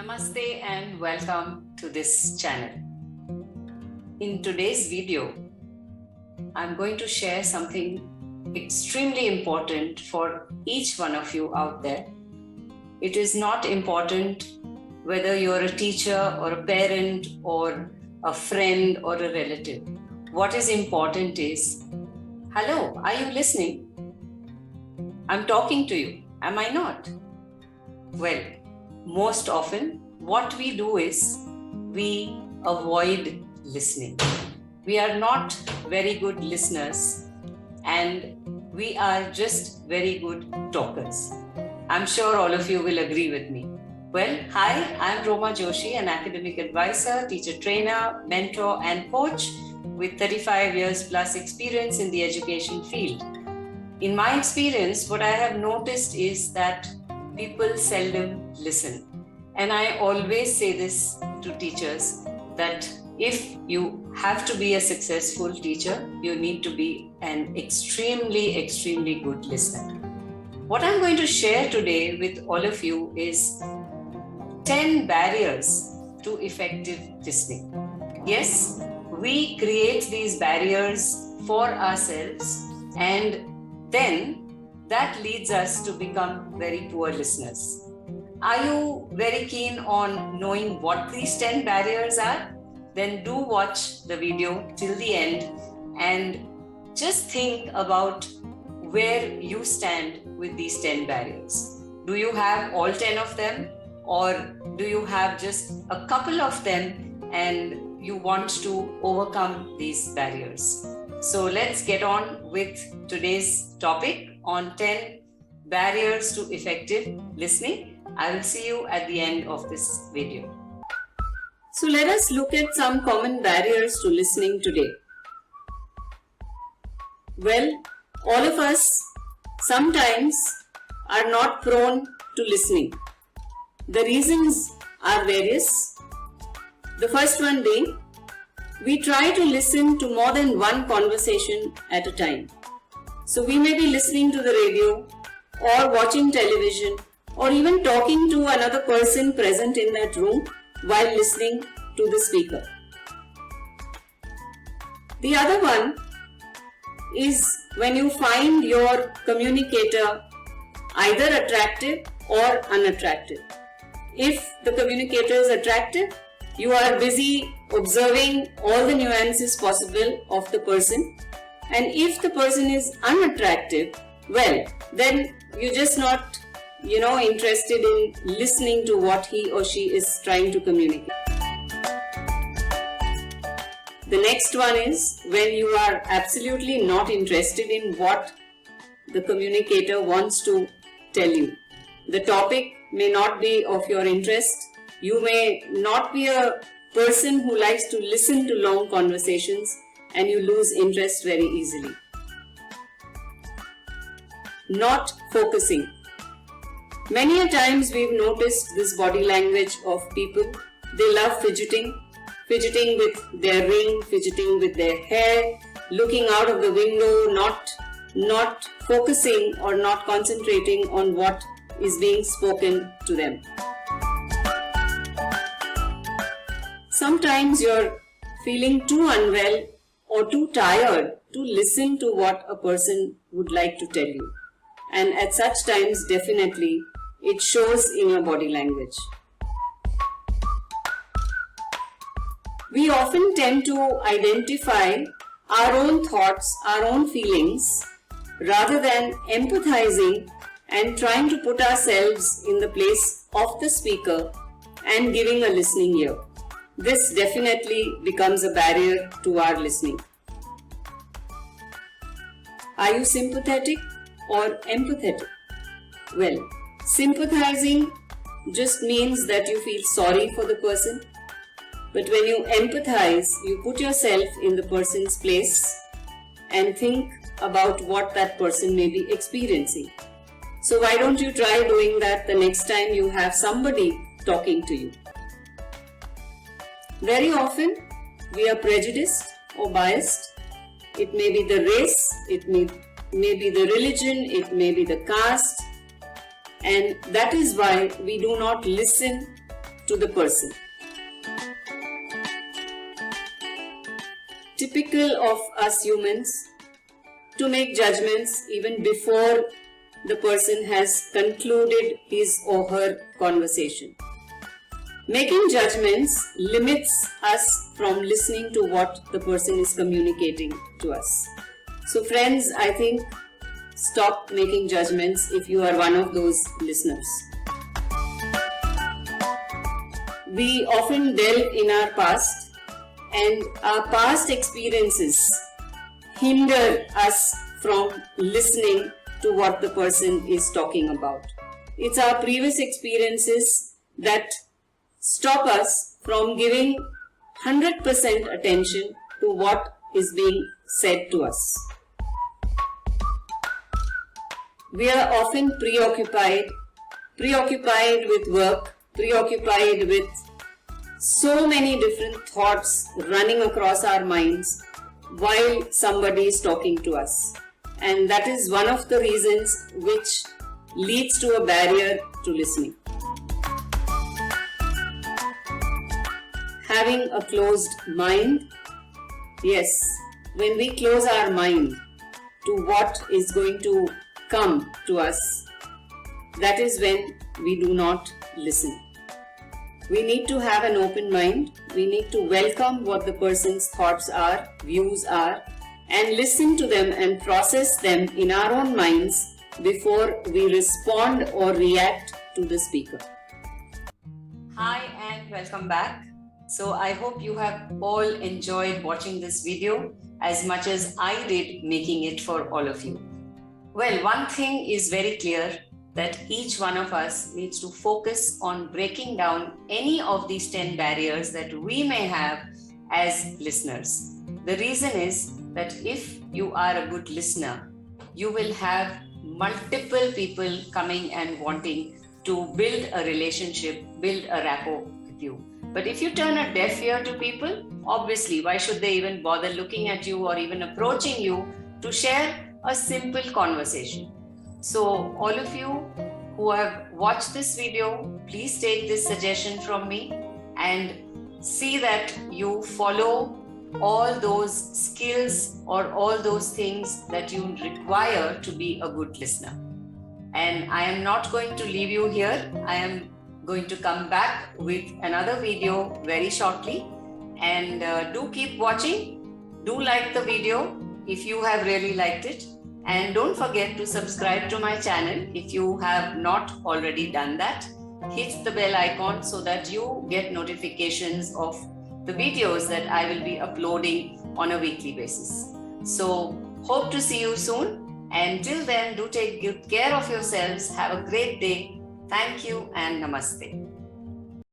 Namaste and welcome to this channel. In today's video, I'm going to share something extremely important for each one of you out there. It is not important whether you're a teacher or a parent or a friend or a relative. What is important is, hello, are you listening? I'm talking to you, am I not? Well, most often what we do is we avoid listening. We are not very good listeners and we are just very good talkers. I'm sure all of you will agree with me. Well, hi, I'm Roma Joshi, an academic advisor, teacher trainer, mentor and coach with 35 years plus experience in the education field. In my experience, what I have noticed is that people seldom listen. And I always say this to teachers that if you have to be a successful teacher, you need to be an extremely good listener. What I'm going to share today with all of you is 10 barriers to effective listening. Yes, we create these barriers for ourselves and then that leads us to become very poor listeners. Are you very keen on knowing what these 10 barriers are? Then do watch the video till the end and just think about where you stand with these 10 barriers. Do you have all 10 of them, or do you have just a couple of them and you want to overcome these barriers? So let's get on with today's topic on 10 barriers to effective listening. I will see you at the end of this video. So let us look at some common barriers to listening today. Well, all of us sometimes are not prone to listening. The reasons are various. The first one being, we try to listen to more than one conversation at a time. So we may be listening to the radio or watching television or even talking to another person present in that room while listening to the speaker. The other one is when you find your communicator either attractive or unattractive. If the communicator is attractive, you are busy observing all the nuances possible of the person. And if the person is unattractive, well, then you're just not, interested in listening to what he or she is trying to communicate. The next one is when you are absolutely not interested in what the communicator wants to tell you. The topic may not be of your interest. You may not be a person who likes to listen to long conversations and you lose interest very easily. Not focusing. Many a times we've noticed this body language of people. They love fidgeting with their ring, fidgeting with their hair, looking out of the window, not focusing or not concentrating on what is being spoken to them. Sometimes you're feeling too unwell or too tired to listen to what a person would like to tell you. And at such times, definitely, it shows in your body language. We often tend to identify our own thoughts, our own feelings, rather than empathizing and trying to put ourselves in the place of the speaker and giving a listening ear. This definitely becomes a barrier to our listening. Are you sympathetic or empathetic? Well, sympathizing just means that you feel sorry for the person. But when you empathize, you put yourself in the person's place and think about what that person may be experiencing. So why don't you try doing that the next time you have somebody talking to you? Very often, we are prejudiced or biased. It may be the race, it may be the religion, it may be the caste, and that is why we do not listen to the person. Typical of us humans to make judgments even before the person has concluded his or her conversation. Making judgments limits us from listening to what the person is communicating to us. So friends, I think stop making judgments if you are one of those listeners. We often delve in our past, and our past experiences hinder us from listening to what the person is talking about. It's our previous experiences that stop us from giving 100% attention to what is being said to us. We are often preoccupied with work, preoccupied with so many different thoughts running across our minds while somebody is talking to us. And that is one of the reasons which leads to a barrier to listening. Having a closed mind. Yes, when we close our mind to what is going to come to us, that is when we do not listen. We need to have an open mind. We need to welcome what the person's thoughts are, views are, and listen to them and process them in our own minds before we respond or react to the speaker. Hi and welcome back. So I hope you have all enjoyed watching this video as much as I did making it for all of you. Well, one thing is very clear, that each one of us needs to focus on breaking down any of these 10 barriers that we may have as listeners. The reason is that if you are a good listener, you will have multiple people coming and wanting to build a relationship, build a rapport with you. But if you turn a deaf ear to people, obviously, why should they even bother looking at you or even approaching you to share a simple conversation? So all of you who have watched this video, please take this suggestion from me and see that you follow all those skills or all those things that you require to be a good listener. And I am not going to leave you here. I am going to come back with another video very shortly. And do keep watching. Do like the video if you have really liked it. And don't forget to subscribe to my channel if you have not already done that. Hit the bell icon so that you get notifications of the videos that I will be uploading on a weekly basis. So hope to see you soon. And till then, do take good care of yourselves. Have a great day. Thank you and namaste.